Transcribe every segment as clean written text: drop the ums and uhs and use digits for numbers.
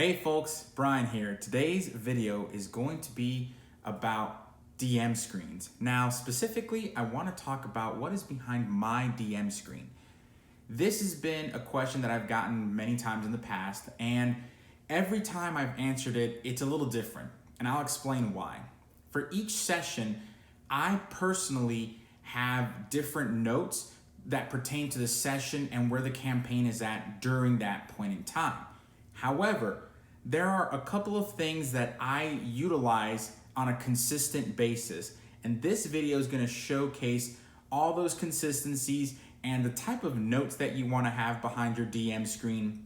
Hey folks, Brian here. Today's video is going to be about DM screens. Now, specifically, I want to talk about what is behind my DM screen. This has been a question that I've gotten many times in the past, and every time I've answered it, it's a little different, and I'll explain why. For each session, I personally have different notes that pertain to the session and where the campaign is at during that point in time. However, there are a couple of things that I utilize on a consistent basis, and this video is going to showcase all those consistencies and the type of notes that you want to have behind your DM screen,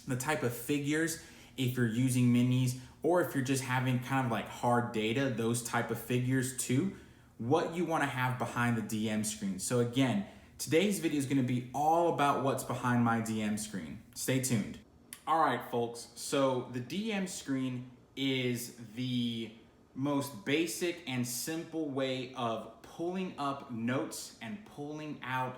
the type of figures if you're using minis, or if you're just having kind of like hard data, those type of figures too, what you want to have behind the DM screen. So again, today's video is going to be all about what's behind my DM screen. Stay tuned. All right, folks, so the DM screen is the most basic and simple way of pulling up notes and pulling out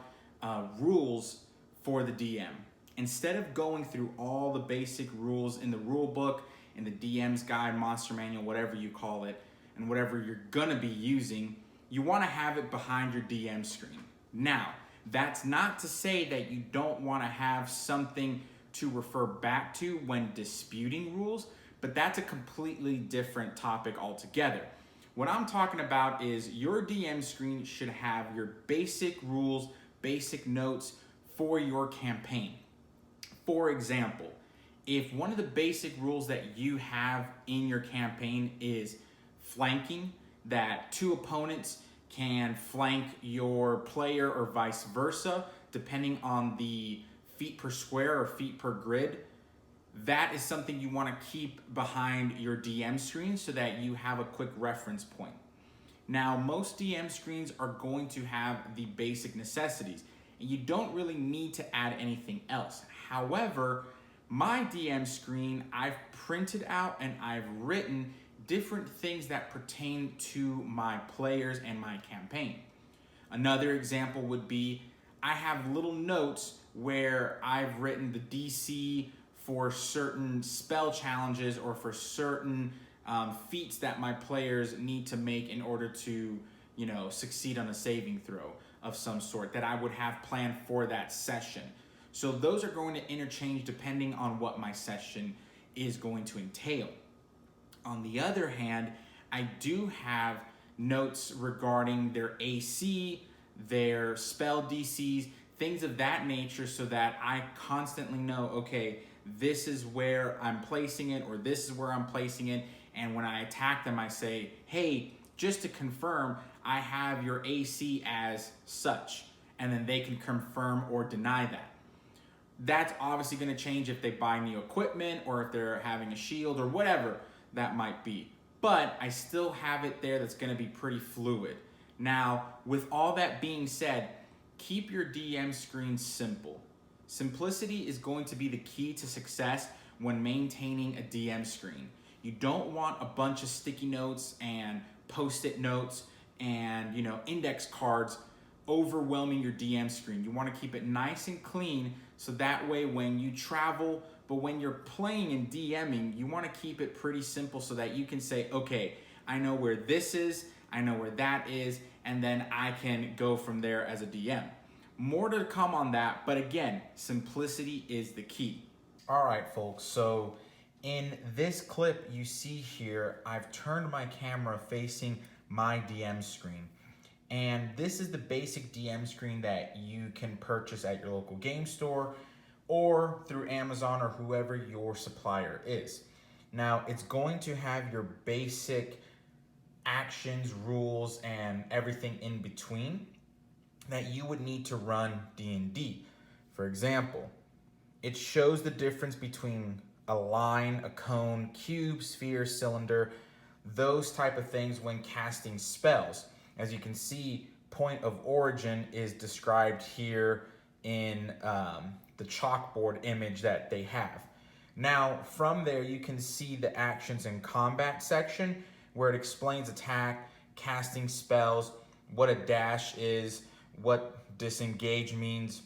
rules for the DM. Instead of going through all the basic rules in the rule book, in the DM's guide, monster manual, whatever you call it, and whatever you're gonna be using, you wanna have it behind your DM screen. Now, that's not to say that you don't wanna have something to refer back to when disputing rules, but that's a completely different topic altogether. What I'm talking about is your DM screen should have your basic rules, basic notes for your campaign. For example, if one of the basic rules that you have in your campaign is flanking, that two opponents can flank your player or vice versa, depending on the feet per square or feet per grid, that is something you want to keep behind your DM screen so that you have a quick reference point. Now, most DM screens are going to have the basic necessities, and you don't really need to add anything else. However, my DM screen, I've printed out and I've written different things that pertain to my players and my campaign. Another example would be I have little notes where I've written the DC for certain spell challenges or for certain feats that my players need to make in order to, succeed on a saving throw of some sort that I would have planned for that session. So those are going to interchange depending on what my session is going to entail. On the other hand, I do have notes regarding their AC, their spell DCs, things of that nature, so that I constantly know, okay, this is where I'm placing it, or this is where I'm placing it. And when I attack them, I say, hey, just to confirm, I have your AC as such. And then they can confirm or deny that. That's obviously going to change if they buy new equipment or if they're having a shield or whatever that might be. But I still have it there that's going to be pretty fluid. Now, with all that being said, keep your DM screen simple. Simplicity is going to be the key to success when maintaining a DM screen. You don't want a bunch of sticky notes and post-it notes and index cards overwhelming your DM screen. You want to keep it nice and clean so that way when you travel, but when you're playing and DMing, you want to keep it pretty simple so that you can say, okay, I know where this is, I know where that is, and then I can go from there as a DM. More to come on that, but again, simplicity is the key. All right, folks, so in this clip you see here, I've turned my camera facing my DM screen. And this is the basic DM screen that you can purchase at your local game store or through Amazon or whoever your supplier is. Now, it's going to have your basic actions, rules, and everything in between that you would need to run D&D. For example, it shows the difference between a line, a cone, cube, sphere, cylinder, those type of things when casting spells. As you can see, point of origin is described here in the chalkboard image that they have. Now, from there, you can see the actions and combat section where it explains attack, casting spells, what a dash is, what disengage means,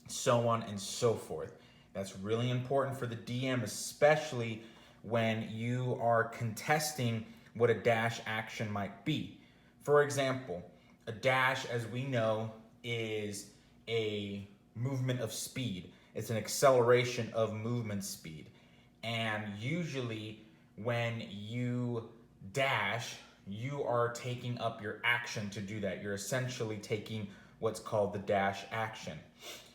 so on and so forth. That's really important for the DM, especially when you are contesting what a dash action might be. For example, a dash, as we know, is a movement of speed. It's an acceleration of movement speed. And usually when you dash, you are taking up your action to do that. You're essentially taking what's called the dash action.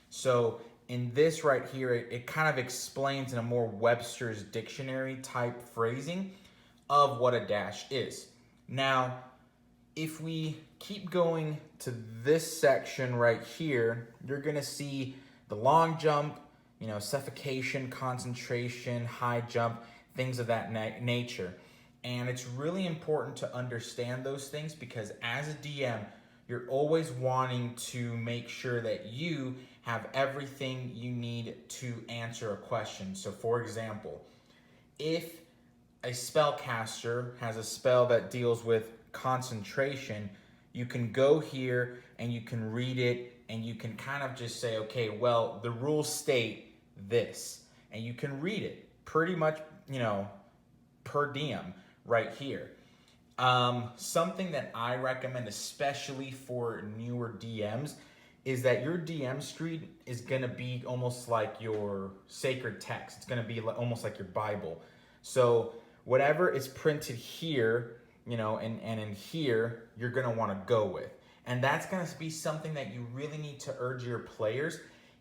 So in this right here, it kind of explains in a more Webster's dictionary type phrasing of what a dash is. Now, if we keep going to this section right here, you're gonna see the long jump, suffocation, concentration, high jump, things of that nature. And it's really important to understand those things because as a DM, you're always wanting to make sure that you have everything you need to answer a question. So for example, if a spellcaster has a spell that deals with concentration, you can go here and you can read it and you can kind of just say, okay, well, the rules state this. And you can read it pretty much, per DM right here. Something that I recommend, especially for newer DMs, is that your DM screen is gonna be almost like your sacred text. It's gonna be almost like your Bible. So whatever is printed here, and in here, you're gonna wanna go with. And that's gonna be something that you really need to urge your players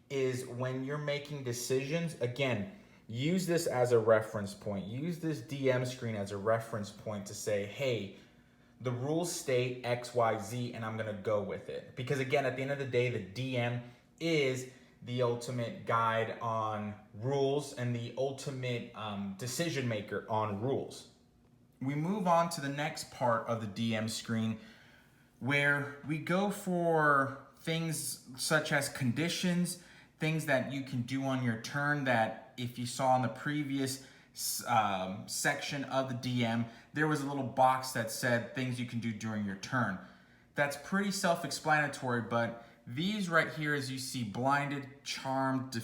is when you're making decisions, again, use this as a reference point. Use this DM screen as a reference point to say, hey, the rules state X, Y, Z, and I'm gonna go with it. Because again, at the end of the day, the DM is the ultimate guide on rules and the ultimate decision maker on rules. We move on to the next part of the DM screen where we go for things such as conditions, things that you can do on your turn that if you saw in the previous section of the DM, there was a little box that said things you can do during your turn. That's pretty self-explanatory, but these right here, as you see, blinded, charmed,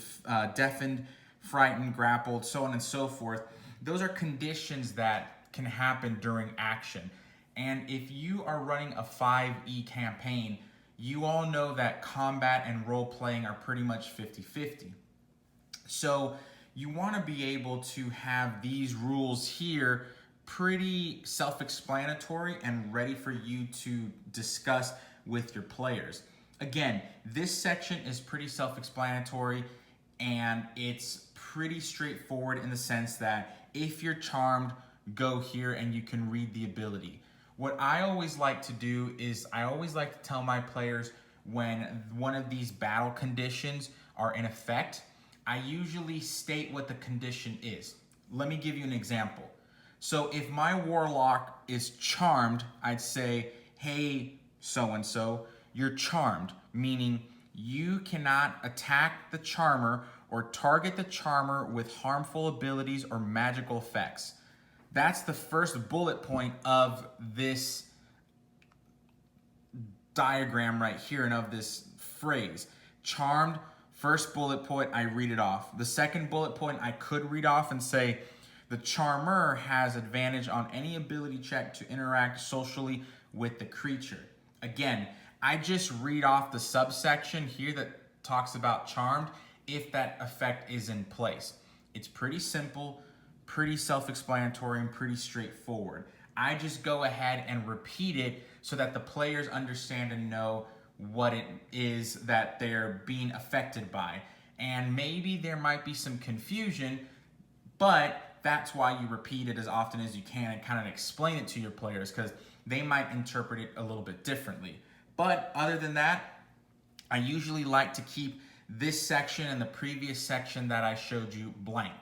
deafened, frightened, grappled, so on and so forth, those are conditions that can happen during action. And if you are running a 5e campaign, you all know that combat and role-playing are pretty much 50-50. So you want to be able to have these rules here pretty self-explanatory and ready for you to discuss with your players. Again, this section is pretty self-explanatory and it's pretty straightforward in the sense that if you're charmed, go here and you can read the ability. What I always like to do is I always like to tell my players when one of these battle conditions are in effect, I usually state what the condition is. Let me give you an example. So if my warlock is charmed, I'd say, hey, so-and-so, you're charmed, meaning you cannot attack the charmer or target the charmer with harmful abilities or magical effects. That's the first bullet point of this diagram right here and of this phrase. Charmed, first bullet point, I read it off. The second bullet point I could read off and say, the charmer has advantage on any ability check to interact socially with the creature. Again, I just read off the subsection here that talks about charmed if that effect is in place. It's pretty simple, pretty self-explanatory, and pretty straightforward. I just go ahead and repeat it so that the players understand and know what it is that they're being affected by. And maybe there might be some confusion, but that's why you repeat it as often as you can and kind of explain it to your players because they might interpret it a little bit differently. But other than that, I usually like to keep this section and the previous section that I showed you blank.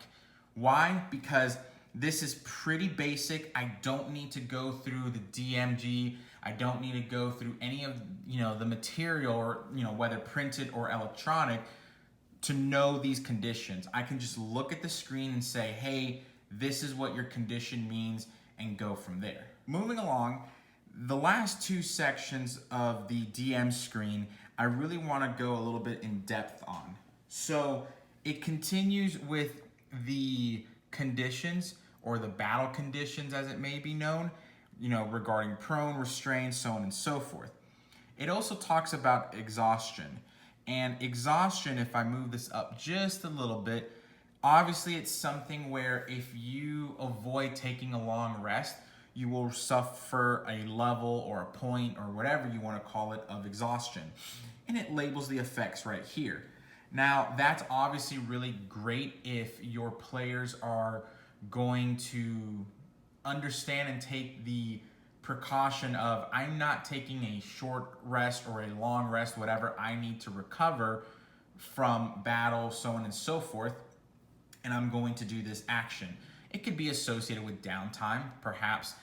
Why? Because this is pretty basic. I don't need to go through the DMG. I don't need to go through any of the material or whether printed or electronic to know these conditions. I can just look at the screen and say, hey, this is what your condition means and go from there. Moving along, the last two sections of the DM screen, I really want to go a little bit in depth on. So It continues with the conditions, or the battle conditions as it may be known, regarding prone, restrained, so on and so forth. It also talks about exhaustion. And exhaustion, if I move this up just a little bit, obviously it's something where if you avoid taking a long rest, you will suffer a level or a point or whatever you want to call it of exhaustion. And it labels the effects right here. Now, that's obviously really great if your players are going to understand and take the precaution of, I'm not taking a short rest or a long rest, whatever, I need to recover from battle, so on and so forth, and I'm going to do this action. It could be associated with downtime. Perhaps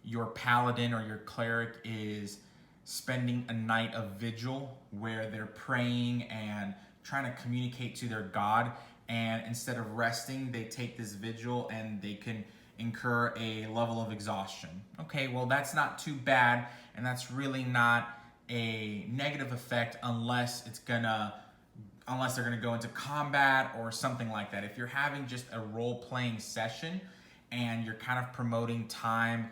your paladin or your cleric is spending a night of vigil where they're praying and trying to communicate to their god, and instead of resting, they take this vigil and they can incur a level of exhaustion. Okay, well, that's not too bad, and that's really not a negative effect unless they're gonna go into combat or something like that. If you're having just a role-playing session and you're kind of promoting time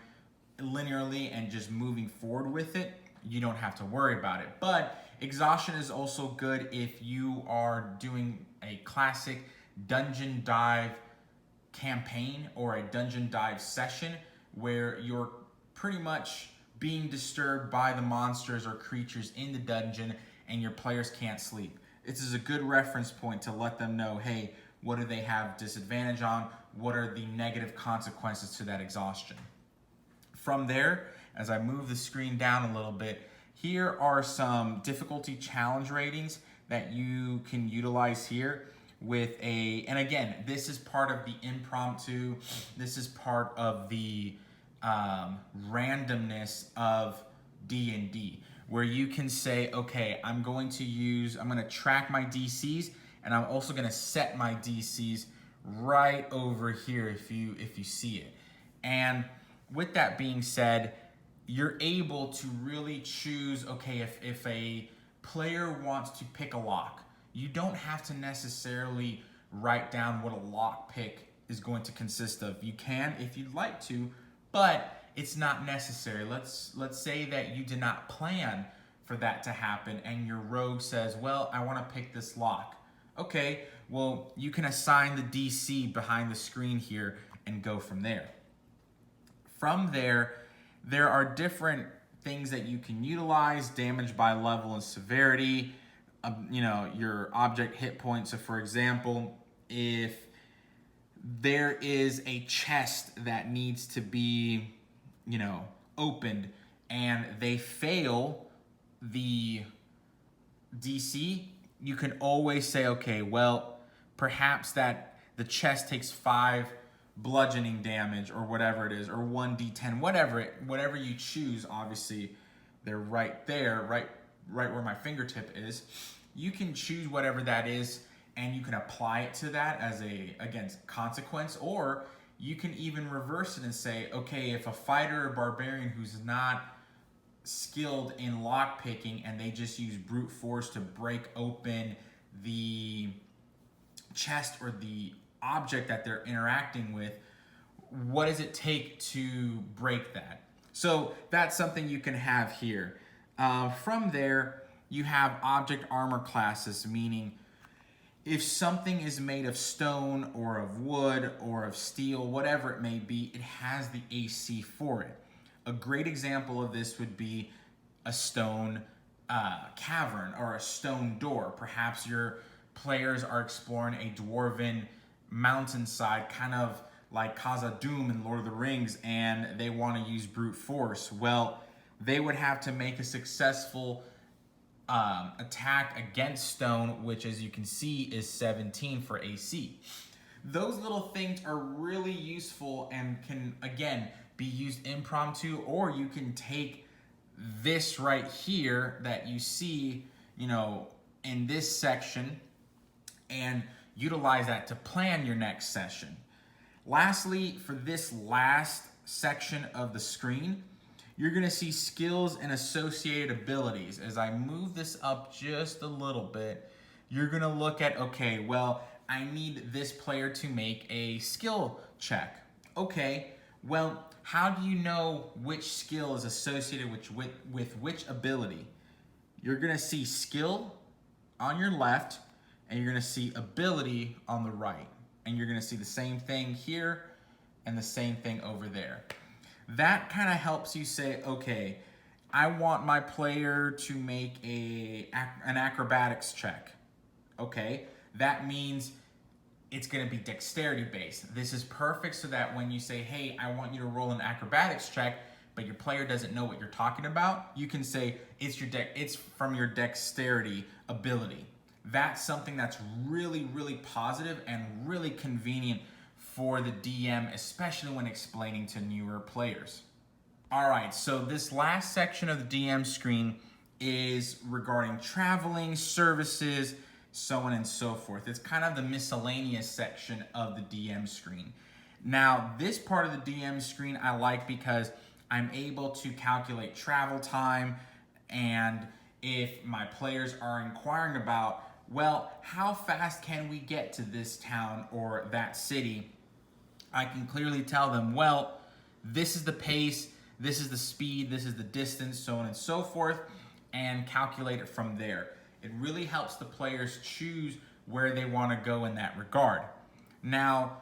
linearly and just moving forward with it, you don't have to worry about it. But exhaustion is also good if you are doing a classic dungeon dive campaign or a dungeon dive session where you're pretty much being disturbed by the monsters or creatures in the dungeon and your players can't sleep. This is a good reference point to let them know, hey, what do they have disadvantage on? What are the negative consequences to that exhaustion? From there, as I move the screen down a little bit, here are some difficulty challenge ratings that you can utilize here and again, this is part of the impromptu, this is part of the randomness of D&D, where you can say, okay, I'm going to track my DCs, and I'm also going to set my DCs right over here if you see it. And with that being said, you're able to really choose, okay, if a player wants to pick a lock, you don't have to necessarily write down what a lock pick is going to consist of. You can if you'd like to, but it's not necessary. Let's say that you did not plan for that to happen and your rogue says, well, I want to pick this lock. Okay, well, you can assign the DC behind the screen here and go from there. From there are different things that you can utilize: damage by level and severity, your object hit points. So for example, if there is a chest that needs to be, opened and they fail the DC, you can always say, okay, well, perhaps that the chest takes 5 bludgeoning damage or whatever it is, or 1d10, whatever you choose. Obviously, they're right there, right where my fingertip is. You can choose whatever that is, and you can apply it to that as consequence, or you can even reverse it and say, okay, if a fighter or barbarian who's not skilled in lock picking and they just use brute force to break open the chest or the object that they're interacting with, what does it take to break that? So that's something you can have here. From there, you have object armor classes, meaning if something is made of stone or of wood or of steel, whatever it may be, it has the AC for it. A great example of this would be a stone cavern or a stone door. Perhaps your players are exploring a dwarven mountainside, kind of like Khazad-dûm in Lord of the Rings, and they want to use brute force. Well, they would have to make a successful attack against stone, which, as you can see, is 17 for AC. Those little things are really useful and can, again, be used impromptu, or you can take this right here that you see, in this section, and utilize that to plan your next session. Lastly, for this last section of the screen, you're going to see skills and associated abilities. As I move this up just a little bit, you're gonna look at, okay, well, I need this player to make a skill check. Okay, well, how do you know which skill is associated with which ability? You're gonna see skill on your left, and you're gonna see ability on the right. And you're gonna see the same thing here and the same thing over there. That kind of helps you say, okay, I want my player to make an acrobatics check. Okay, that means it's gonna be dexterity based. This is perfect so that when you say, hey, I want you to roll an acrobatics check, but your player doesn't know what you're talking about, you can say it's from your dexterity ability. That's something that's really, really positive and really convenient for the DM, especially when explaining to newer players. All right, so this last section of the DM screen is regarding traveling, services, so on and so forth. It's kind of the miscellaneous section of the DM screen. Now, this part of the DM screen I like because I'm able to calculate travel time, and if my players are inquiring about, well, how fast can we get to this town or that city, I can clearly tell them, well, this is the pace, this is the speed, this is the distance, so on and so forth, and calculate it from there. It really helps the players choose where they want to go in that regard. Now,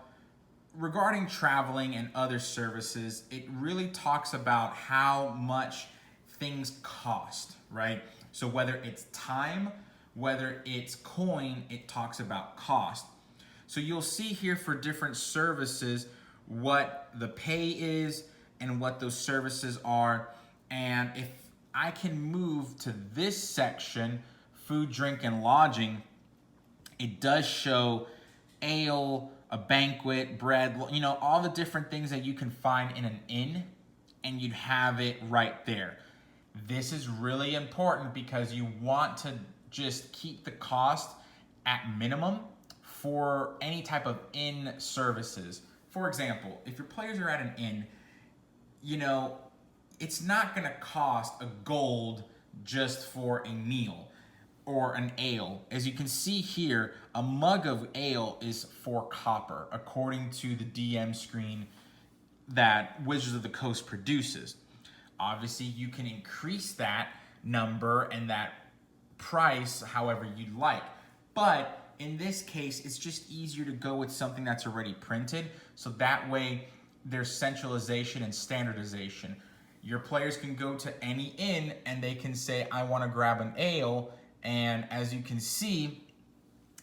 regarding traveling and other services, it really talks about how much things cost, right? So whether it's time, whether it's coin, it talks about cost. So you'll see here for different services what the pay is and what those services are. And if I can move to this section, food, drink, and lodging, it does show ale, a banquet, bread, all the different things that you can find in an inn, and you'd have it right there. This is really important because you want to just keep the cost at minimum for any type of inn services. For example, if your players are at an inn, it's not gonna cost a gold just for a meal or an ale. As you can see here, a mug of ale is 4 copper, according to the DM screen that Wizards of the Coast produces. Obviously, you can increase that number and that price however you'd like. But in this case, it's just easier to go with something that's already printed, so that way there's centralization and standardization. Your players can go to any inn and they can say, I want to grab an ale, and as you can see,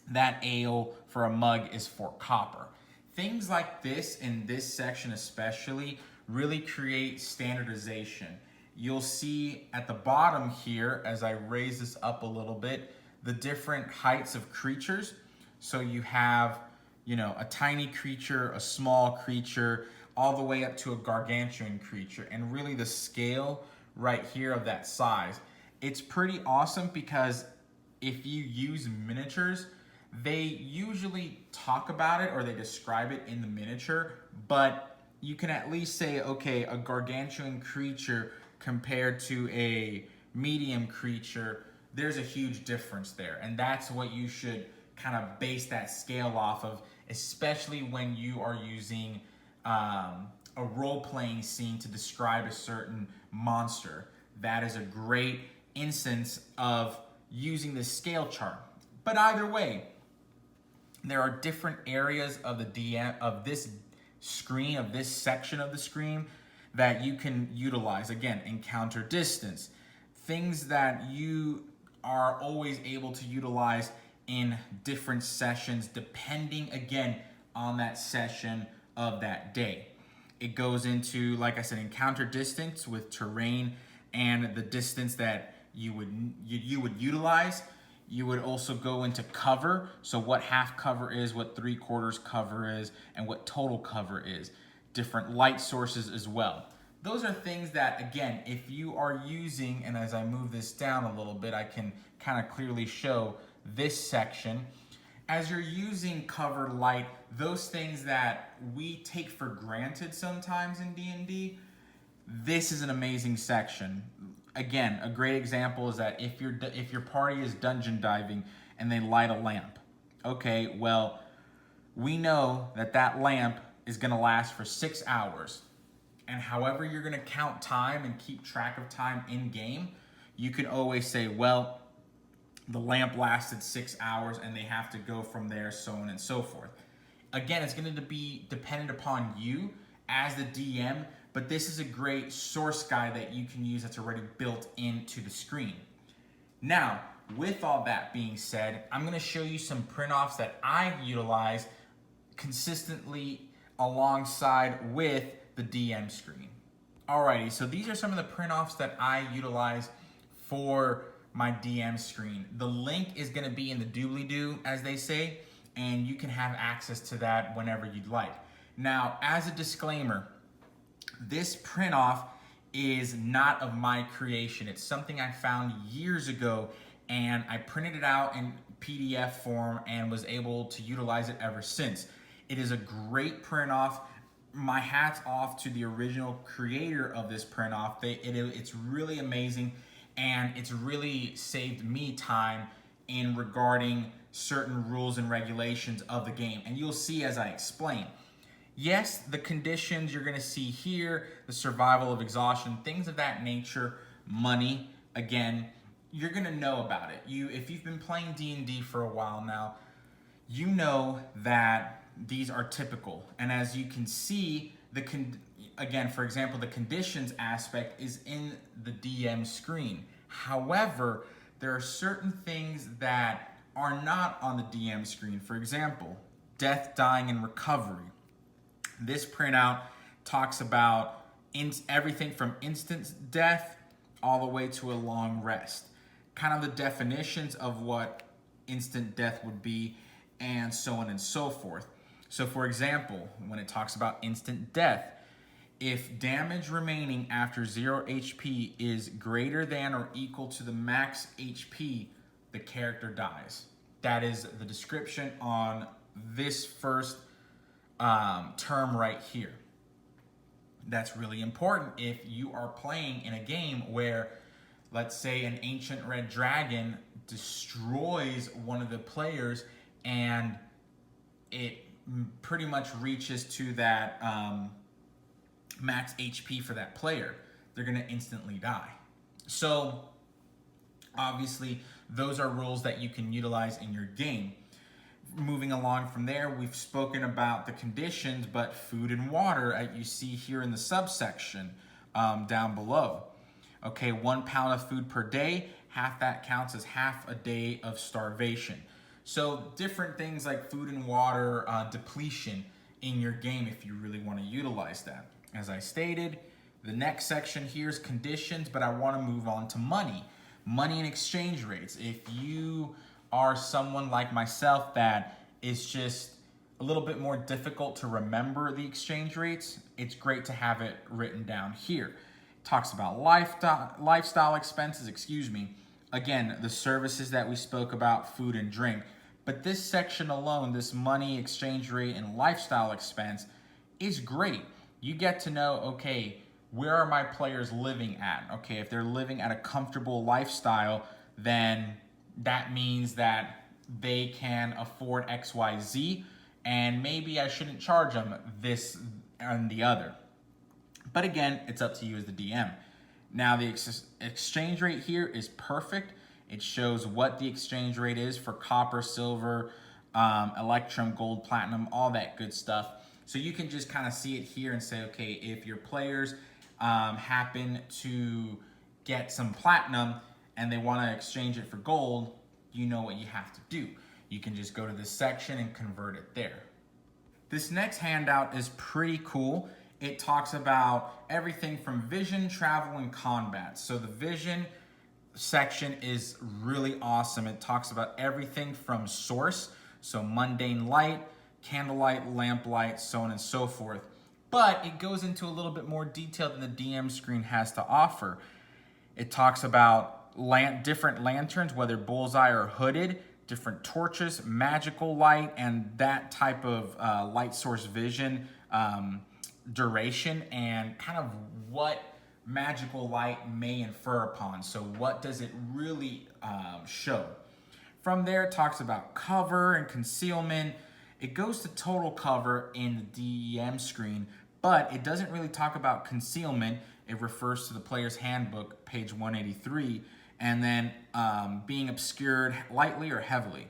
that ale for a mug is 4 copper. Things like this, in this section especially, really create standardization. You'll see at the bottom here, as I raise this up a little bit, the different heights of creatures. So you have, a tiny creature, a small creature, all the way up to a gargantuan creature, and really the scale right here of that size. It's pretty awesome because if you use miniatures, they usually talk about it or they describe it in the miniature, but you can at least say, okay, a gargantuan creature compared to a medium creature, there's a huge difference there. And that's what you should kind of base that scale off of, especially when you are using a role-playing scene to describe a certain monster. That is a great instance of using this scale chart. But either way, there are different areas of the DM, of this screen, of this section of the screen that you can utilize. Again, encounter distance, things that you are always able to utilize in different sessions depending, again, on that session of that day. It goes into, like I said, encounter distance with terrain and the distance that you would utilize. You would also go into cover, so what half cover is, what 3/4 cover is, and what total cover is. Different light sources as well. Those are things that, again, if you are using, and as I move this down a little bit, I can kind of clearly show this section. As you're using cover, light, those things that we take for granted sometimes in D&D, this is an amazing section. Again, a great example is that if your party is dungeon diving and they light a lamp. Okay, well, we know that that lamp is gonna last for 6 hours. And however you're gonna count time and keep track of time in game, you can always say, well, the lamp lasted 6 hours and they have to go from there, so on and so forth. Again, it's going to be dependent upon you as the DM, but this is a great source guide that you can use that's already built into the screen. Now, with all that being said, I'm going to show you some print-offs that I utilize consistently alongside with the DM screen. Alrighty, so these are some of the print-offs that I utilize for my DM screen. The link is going to be in the doobly-doo, as they say, and you can have access to that whenever you'd like. Now, as a disclaimer, this print off is not of my creation. It's something I found years ago, and I printed it out in PDF form and was able to utilize it ever since. It is a great print off. My hat's off to the original creator of this print off. It's really amazing, and it's really saved me time in regarding certain rules and regulations of the game. And you'll see as I explain. Yes, the conditions you're gonna see here, the survival of exhaustion, things of that nature, money, again, you're gonna know about it. If you've been playing D&D for a while now, you know that these are typical. And as you can see, again, for example, the conditions aspect is in the DM screen. However, there are certain things that are not on the DM screen. For example, death, dying, and recovery. This printout talks about everything from instant death all the way to a long rest. Kind of the definitions of what instant death would be, and so on and so forth. So for example, when it talks about instant death, if damage remaining after 0 HP is greater than or equal to the max HP, the character dies. That is the description on this first term right here. That's really important if you are playing in a game where, let's say, an ancient red dragon destroys one of the players and it pretty much reaches to that max HP for that player. They're gonna instantly die. So obviously, those are rules that you can utilize in your game. Moving along from there, we've spoken about the conditions, but food and water, as you see here in the subsection down below. Okay, 1 pound of food per day, half that counts as half a day of starvation. So different things like food and water depletion in your game if you really want to utilize that. As I stated, the next section here is conditions, but I want to move on to money. Money and exchange rates. If you are someone like myself that is just a little bit more difficult to remember the exchange rates, it's great to have it written down here. It talks about lifestyle expenses, Again, the services that we spoke about, food and drink. But this section alone, this money, exchange rate, and lifestyle expense is great. You get to know, okay, where are my players living at? Okay, if they're living at a comfortable lifestyle, then that means that they can afford X, Y, Z, and maybe I shouldn't charge them this and the other. But again, it's up to you as the DM. Now the exchange rate here is perfect. It shows what the exchange rate is for copper, silver, electrum, gold, platinum, all that good stuff. So you can just kind of see it here and say, okay, if your players happen to get some platinum and they want to exchange it for gold, you know what you have to do. You can just go to this section and convert it there. This next handout is pretty cool. It talks about everything from vision, travel, and combat. So the vision section is really awesome. It talks about everything from source, so mundane light, candlelight, lamplight, so on and so forth. But it goes into a little bit more detail than the DM screen has to offer. It talks about different lanterns, whether bullseye or hooded, different torches, magical light, and that type of light source vision duration, and kind of what magical light may infer upon. So what does it really show? From there, it talks about cover and concealment. It goes to total cover in the DEM screen, but it doesn't really talk about concealment. It refers to the player's handbook, page 183, and then being obscured lightly or heavily.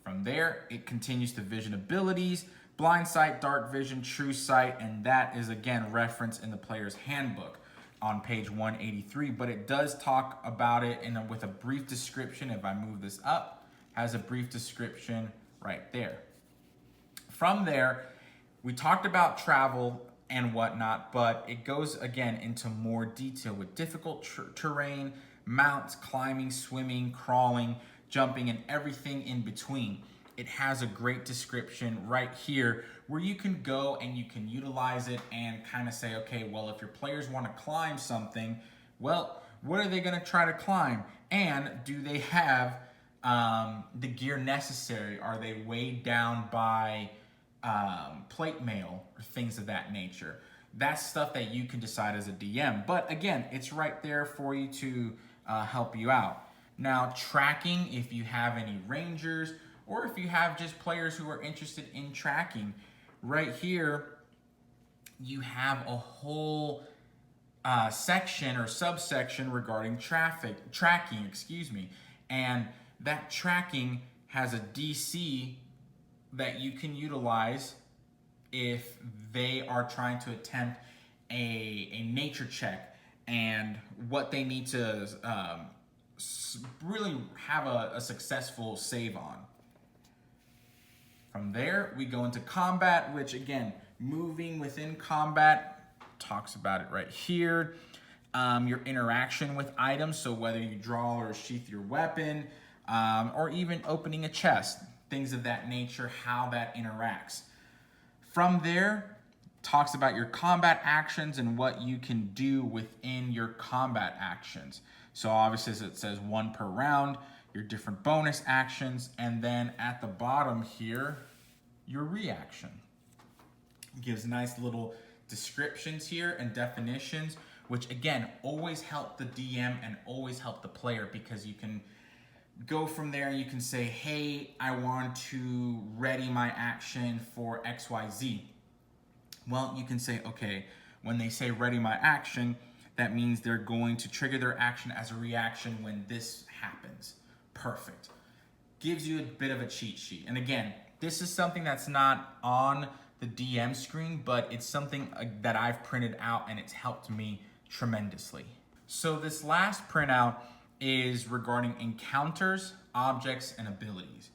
From there, it continues to vision abilities, blind sight, dark vision, true sight, and that is again referenced in the player's handbook on page 183, but it does talk about it with a brief description. If I move this up, has a brief description right there. From there, we talked about travel and whatnot, but it goes again into more detail with difficult terrain, mounts, climbing, swimming, crawling, jumping, and everything in between. It has a great description right here where you can go and you can utilize it and kind of say, okay, well, if your players want to climb something, well, what are they going to try to climb? And do they have the gear necessary? Are they weighed down by plate mail or things of that nature? That's stuff that you can decide as a DM. But again, it's right there for you to help you out. Now, tracking, if you have any rangers, or if you have just players who are interested in tracking, right here, you have a whole section or subsection regarding tracking, and that tracking has a DC that you can utilize if they are trying to attempt a nature check, and what they need to really have a successful save on. From there, we go into combat, which again, moving within combat, talks about it right here. Your interaction with items, so whether you draw or sheath your weapon, or even opening a chest, things of that nature, how that interacts. From there, talks about your combat actions and what you can do within your combat actions. So obviously, as it says, 1 per round, your different bonus actions, and then at the bottom here, your reaction. It gives nice little descriptions here and definitions, which again, always help the DM and always help the player, because you can go from there and you can say, hey, I want to ready my action for XYZ. Well, you can say, okay, when they say ready my action, that means they're going to trigger their action as a reaction when this happens. Perfect. Gives you a bit of a cheat sheet. And again, this is something that's not on the DM screen, but it's something that I've printed out and it's helped me tremendously. So this last printout is regarding encounters, objects, and abilities.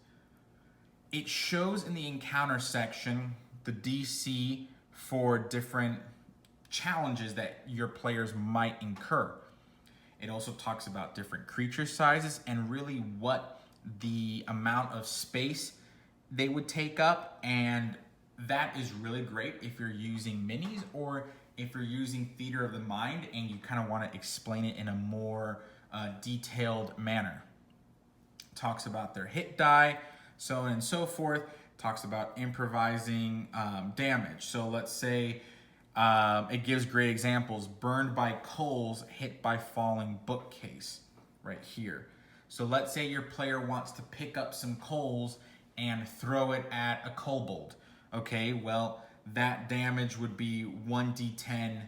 It shows in the encounter section the DC for different challenges that your players might incur. It also talks about different creature sizes and really what the amount of space they would take up, and that is really great if you're using minis or if you're using theater of the mind and you kind of want to explain it in a more detailed manner. Talks about their hit die, so on and so forth. Talks about improvising damage. So let's say it gives great examples: burned by coals, hit by falling bookcase, right here. So let's say your player wants to pick up some coals and throw it at a kobold. Okay, well, that damage would be 1d10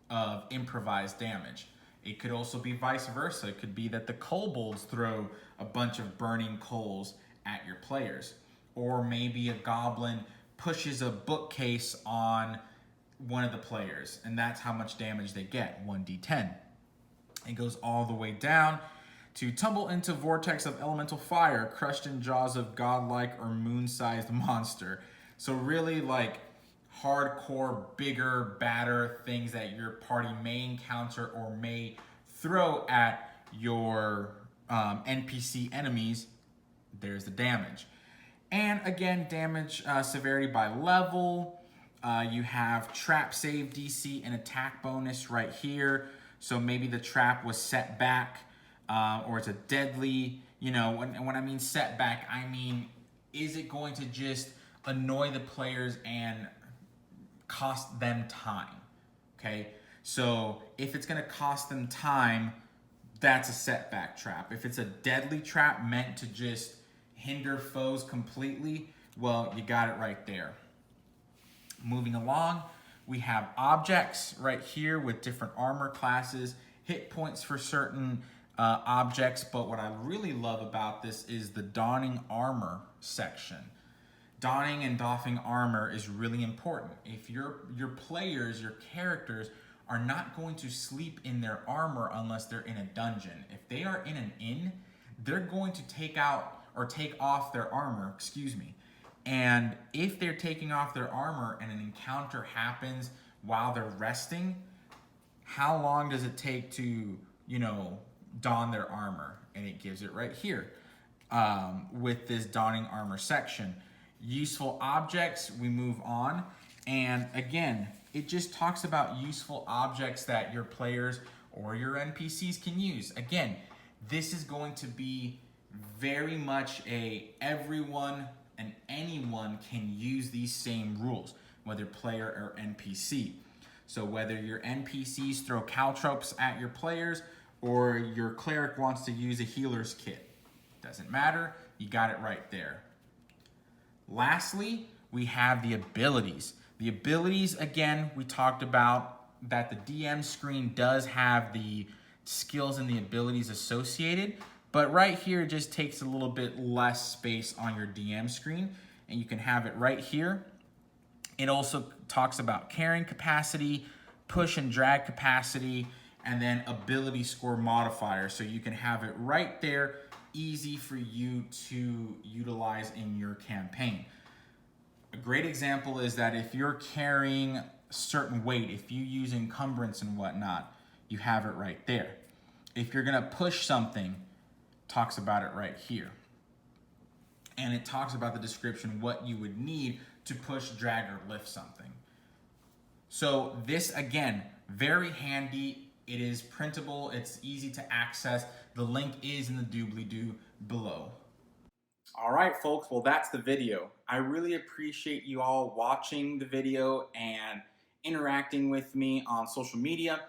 of improvised damage. It could also be vice versa. It could be that the kobolds throw a bunch of burning coals at your players. Or maybe a goblin pushes a bookcase on one of the players, and that's how much damage they get, 1d10. It goes all the way down to tumble into vortex of elemental fire, crushed in jaws of godlike or moon-sized monster. So really like hardcore, bigger, badder things that your party may encounter or may throw at your NPC enemies. There's the damage. And again, damage severity by level. You have trap save DC and attack bonus right here. So maybe the trap was set back, or it's a deadly, when I mean set back, I mean, is it going to just annoy the players and cost them time? Okay, so if it's going to cost them time, that's a setback trap. If it's a deadly trap meant to just hinder foes completely, well, you got it right there. Moving along, we have objects right here with different armor classes, hit points for certain objects, but what I really love about this is the donning armor section. Donning and doffing armor is really important. If your players, your characters, are not going to sleep in their armor unless they're in a dungeon. If they are in an inn, they're going to take off their armor, And if they're taking off their armor and an encounter happens while they're resting, how long does it take to, don their armor? And it gives it right here with this donning armor section. Useful objects, we move on. And again, it just talks about useful objects that your players or your NPCs can use. Again, this is going to be very much everyone and anyone can use these same rules, whether player or NPC. So whether your NPCs throw caltropes at your players or your cleric wants to use a healer's kit, doesn't matter, you got it right there. Lastly, we have the abilities. The abilities, again, we talked about that the DM screen does have the skills and the abilities associated, but right here it just takes a little bit less space on your DM screen, and you can have it right here. It also talks about carrying capacity, push and drag capacity, and then ability score modifier, so you can have it right there, easy for you to utilize in your campaign. A great example is that if you're carrying a certain weight, if you use encumbrance and whatnot, you have it right there. If you're gonna push something, talks about it right here. And it talks about the description, what you would need to push, drag, or lift something. So this, again, very handy. It is printable, it's easy to access. The link is in the doobly-doo below. All right, folks, well, that's the video. I really appreciate you all watching the video and interacting with me on social media.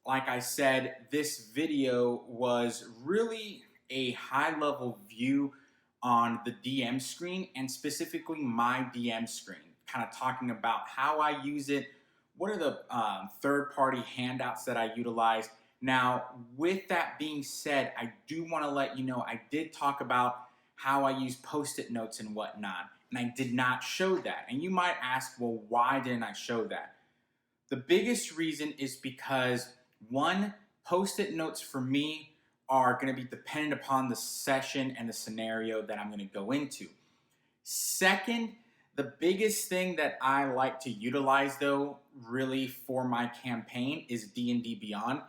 Like I said, this video was really a high-level view on the DM screen, and specifically my DM screen, kind of talking about how I use it, what are the third-party handouts that I utilize. Now, with that being said, I do want to let you know I did talk about how I use Post-it notes and whatnot, and I did not show that. And you might ask, well, why didn't I show that? The biggest reason is because, one, Post-it notes for me are going to be dependent upon the session and the scenario that I'm going to go into. Second, the biggest thing that I like to utilize, though, really for my campaign is D&D Beyond.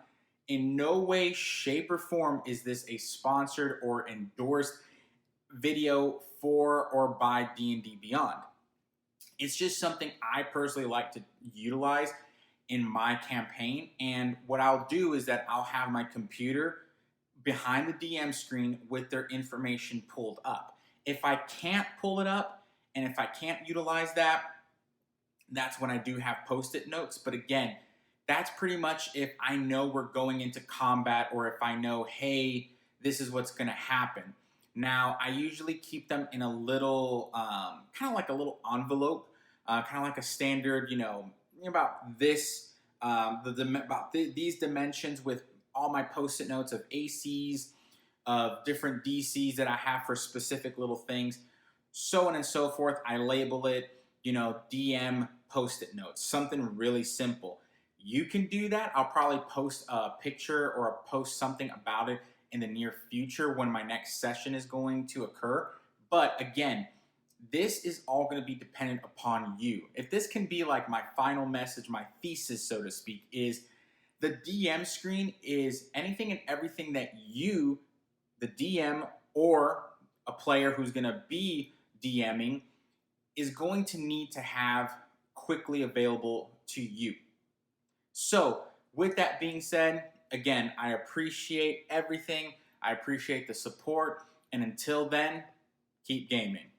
In no way, shape, or form is this a sponsored or endorsed video for or by D&D Beyond. It's just something I personally like to utilize in my campaign, and what I'll do is that I'll have my computer behind the DM screen with their information pulled up. If I can't pull it up and if I can't utilize that, that's when I do have Post-it notes. But again, that's pretty much if I know we're going into combat, or if I know, hey, this is what's going to happen. Now, I usually keep them in a little, kind of like a little envelope, kind of like a standard, about this, these dimensions, with all my Post-it notes of ACs, of different DCs that I have for specific little things, so on and so forth. I label it, DM Post-it notes, something really simple. You can do that. I'll probably post a picture or post something about it in the near future when my next session is going to occur. But again, this is all going to be dependent upon you. If this can be like my final message, my thesis, so to speak, is the DM screen is anything and everything that you, the DM, or a player who's going to be DMing, is going to need to have quickly available to you. So with that being said, again, I appreciate everything. I appreciate the support. And until then, keep gaming.